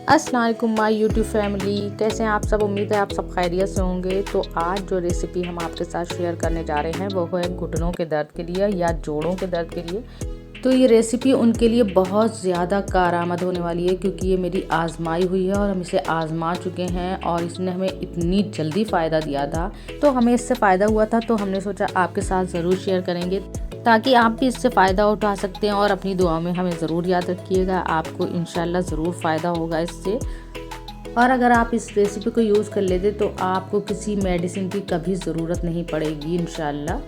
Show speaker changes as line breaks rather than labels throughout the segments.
अस्सलाम वालेकुम my YouTube family, कैसे हैं आप सब। उम्मीद है आप सब खैरियत से होंगे। तो आज जो रेसिपी हम आपके साथ शेयर करने जा रहे हैं वो है घुटनों के दर्द के लिए या जोड़ों के दर्द के लिए। तो ये रेसिपी उनके लिए बहुत ज़्यादा कारआमद होने वाली है क्योंकि ये मेरी आजमाई हुई है और हम इसे आजमा चुके हैं और इसने हमें इतनी जल्दी फ़ायदा दिया था। तो हमें इससे फ़ायदा हुआ था तो हमने सोचा आपके साथ ज़रूर शेयर करेंगे ताकि आप भी इससे फ़ायदा उठा सकते हैं। और अपनी दुआ में हमें ज़रूर याद रखिएगा, आपको इंशाल्लाह ज़रूर फ़ायदा होगा इससे। और अगर आप इस रेसिपी को यूज़ कर लेते तो आपको किसी मेडिसिन की कभी ज़रूरत नहीं पड़ेगी इंशाल्लाह।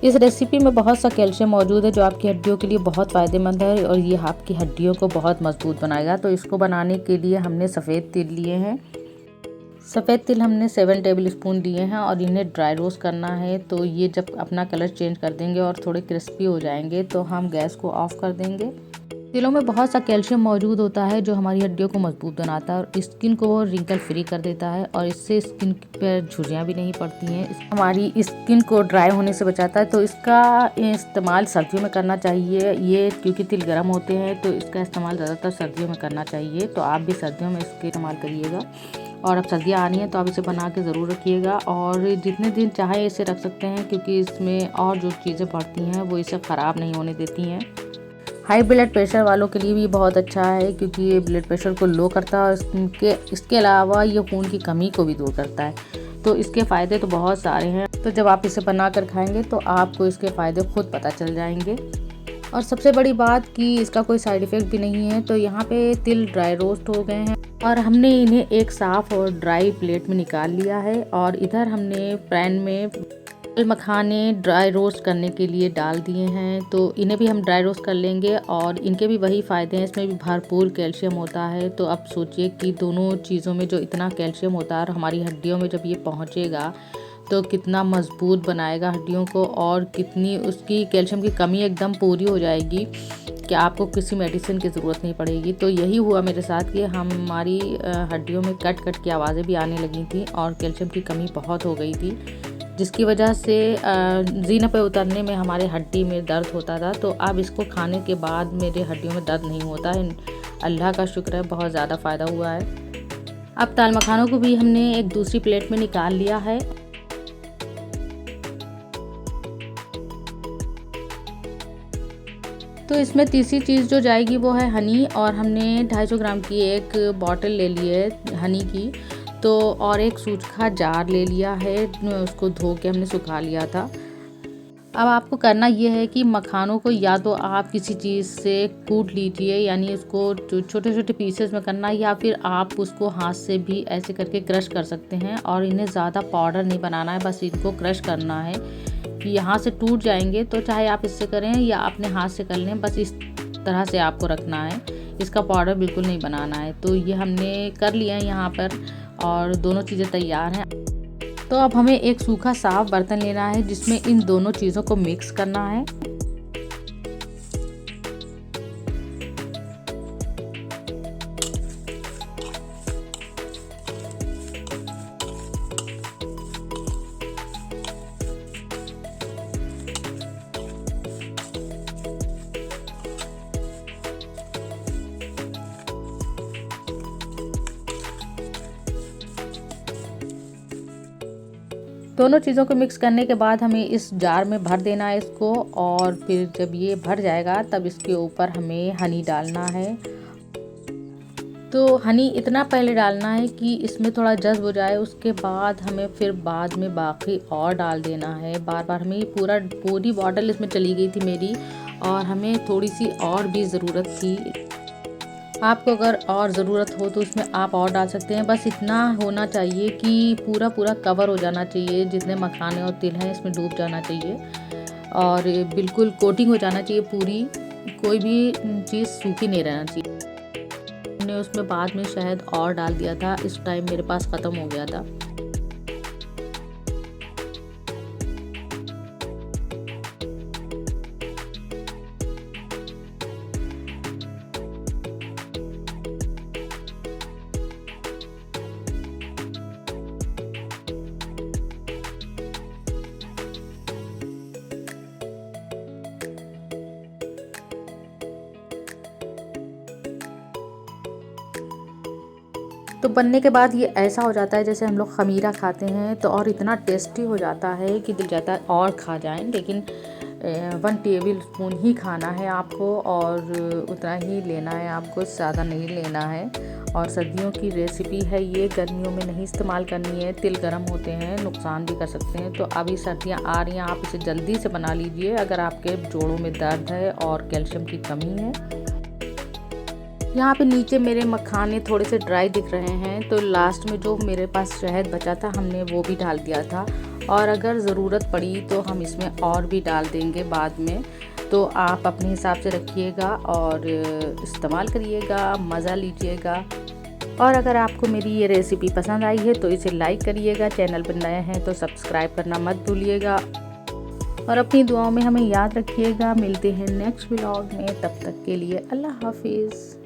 इस रेसिपी में बहुत सा कैल्शियम मौजूद है जो आपकी हड्डियों के लिए बहुत फ़ायदेमंद है और ये आपकी हड्डियों को बहुत मजबूत बनाएगा। तो इसको बनाने के लिए हमने सफ़ेद तिल लिए हैं। सफ़ेद तिल हमने 7 टेबल स्पून लिए हैं और इन्हें ड्राई रोस्ट करना है। तो ये जब अपना कलर चेंज कर देंगे और थोड़े क्रिस्पी हो जाएंगे तो हम गैस को ऑफ कर देंगे। तिलों में बहुत सा कैल्शियम मौजूद होता है जो हमारी हड्डियों को मजबूत बनाता है और स्किन को रिंकल फ्री कर देता है और इससे स्किन पर झुर्रियाँ भी नहीं पड़ती हैं। हमारी स्किन को ड्राई होने से बचाता है। तो इसका इस्तेमाल सर्दियों में करना चाहिए ये क्योंकि तिल गर्म होते हैं, तो इसका इस्तेमाल ज़्यादातर सर्दियों में करना चाहिए। तो आप भी सर्दियों में इसका इस्तेमाल करिएगा। और अब सर्दियाँ आ रही हैं तो आप इसे बना के ज़रूर रखिएगा और जितने दिन चाहे इसे रख सकते हैं क्योंकि इसमें और जो चीज़ें पड़ती हैं वो इसे ख़राब नहीं होने देती हैं। हाई ब्लड प्रेशर वालों के लिए भी बहुत अच्छा है क्योंकि ये ब्लड प्रेशर को लो करता है और इसके अलावा ये खून की कमी को भी दूर करता है। तो इसके फ़ायदे तो बहुत सारे हैं। तो जब आप इसे बना कर खाएंगे तो आपको इसके फ़ायदे खुद पता चल जाएंगे। और सबसे बड़ी बात कि इसका कोई साइड इफ़ेक्ट भी नहीं है। तो यहाँ पे तिल ड्राई रोस्ट हो गए हैं और हमने इन्हें एक साफ़ और ड्राई प्लेट में निकाल लिया है। और इधर हमने पैन में तिल मखाने ड्राई रोस्ट करने के लिए डाल दिए हैं। तो इन्हें भी हम ड्राई रोस्ट कर लेंगे और इनके भी वही फ़ायदे हैं, इसमें भी भरपूर कैल्शियम होता है। तो अब सोचिए कि दोनों चीज़ों में जो इतना कैल्शियम होता है और हमारी हड्डियों में जब ये पहुँचेगा तो कितना मजबूत बनाएगा हड्डियों को और कितनी उसकी कैल्शियम की कमी एकदम पूरी हो जाएगी कि आपको किसी मेडिसिन की ज़रूरत नहीं पड़ेगी। तो यही हुआ मेरे साथ कि हमारी हड्डियों में कट कट की आवाज़ें भी आने लगी थी और कैल्शियम की कमी बहुत हो गई थी जिसकी वजह से जीना पे उतरने में हमारे हड्डी में दर्द होता था। तो अब इसको खाने के बाद मेरे हड्डियों में दर्द नहीं होता है। अल्लाह का शुक्र है, बहुत ज़्यादा फ़ायदा हुआ है। अब दाल मखानों को भी हमने एक दूसरी प्लेट में निकाल लिया है। तो इसमें तीसरी चीज़ जो जाएगी वो है हनी और हमने 250 ग्राम की एक बॉटल ले ली है हनी की। तो और एक सूखा जार ले लिया है, उसको धो के हमने सुखा लिया था। अब आपको करना ये है कि मखानों को या तो आप किसी चीज़ से कूट लीजिए, यानी उसको छोटे छोटे पीसेस में करना, या फिर आप उसको हाथ से भी ऐसे करके क्रश कर सकते हैं। और इन्हें ज़्यादा पाउडर नहीं बनाना है, बस इनको क्रश करना है कि यहाँ से टूट जाएंगे। तो चाहे आप इससे करें या अपने हाथ से कर लें, बस इस तरह से आपको रखना है, इसका पाउडर बिल्कुल नहीं बनाना है। तो ये हमने कर लिया है यहाँ पर और दोनों चीज़ें तैयार हैं। तो अब हमें एक सूखा साफ बर्तन लेना है जिसमें इन दोनों चीज़ों को मिक्स करना है। दोनों चीज़ों को मिक्स करने के बाद हमें इस जार में भर देना है इसको। और फिर जब ये भर जाएगा तब इसके ऊपर हमें हनी डालना है। तो हनी इतना पहले डालना है कि इसमें थोड़ा जज्ब हो जाए, उसके बाद हमें फिर बाद में बाकी और डाल देना है। बार बार हमें पूरी बॉटल इसमें चली गई थी मेरी और हमें थोड़ी सी और भी ज़रूरत थी। आपको अगर और ज़रूरत हो तो उसमें आप और डाल सकते हैं। बस इतना होना चाहिए कि पूरा पूरा कवर हो जाना चाहिए, जितने मखाने और तिल हैं इसमें डूब जाना चाहिए और बिल्कुल कोटिंग हो जाना चाहिए पूरी, कोई भी चीज़ सूखी नहीं रहना चाहिए। हमने उसमें बाद में शहद और डाल दिया था, इस टाइम मेरे पास ख़त्म हो गया था। तो बनने के बाद ये ऐसा हो जाता है जैसे हम लोग ख़मीरा खाते हैं, तो और इतना टेस्टी हो जाता है कि दिल चाहता है और खा जाएं। लेकिन 1 टेबल स्पून ही खाना है आपको और उतना ही लेना है आपको, ज़्यादा नहीं लेना है। और सर्दियों की रेसिपी है ये, गर्मियों में नहीं इस्तेमाल करनी है, तिल गर्म होते हैं, नुकसान भी कर सकते हैं। तो अभी सर्दियाँ आ रही हैं, आप इसे जल्दी से बना लीजिए अगर आपके जोड़ों में दर्द है और कैल्शियम की कमी है। यहाँ पे नीचे मेरे मखाने थोड़े से ड्राई दिख रहे हैं, तो लास्ट में जो मेरे पास शहद बचा था हमने वो भी डाल दिया था, और अगर ज़रूरत पड़ी तो हम इसमें और भी डाल देंगे बाद में। तो आप अपने हिसाब से रखिएगा और इस्तेमाल करिएगा, मज़ा लीजिएगा। और अगर आपको मेरी ये रेसिपी पसंद आई है तो इसे लाइक करिएगा, चैनल पर नए हैं तो सब्सक्राइब करना मत भूलिएगा, और अपनी दुआओं में हमें याद रखिएगा। मिलते हैं नेक्स्ट व्लॉग में, तब तक के लिए अल्लाह हाफिज़।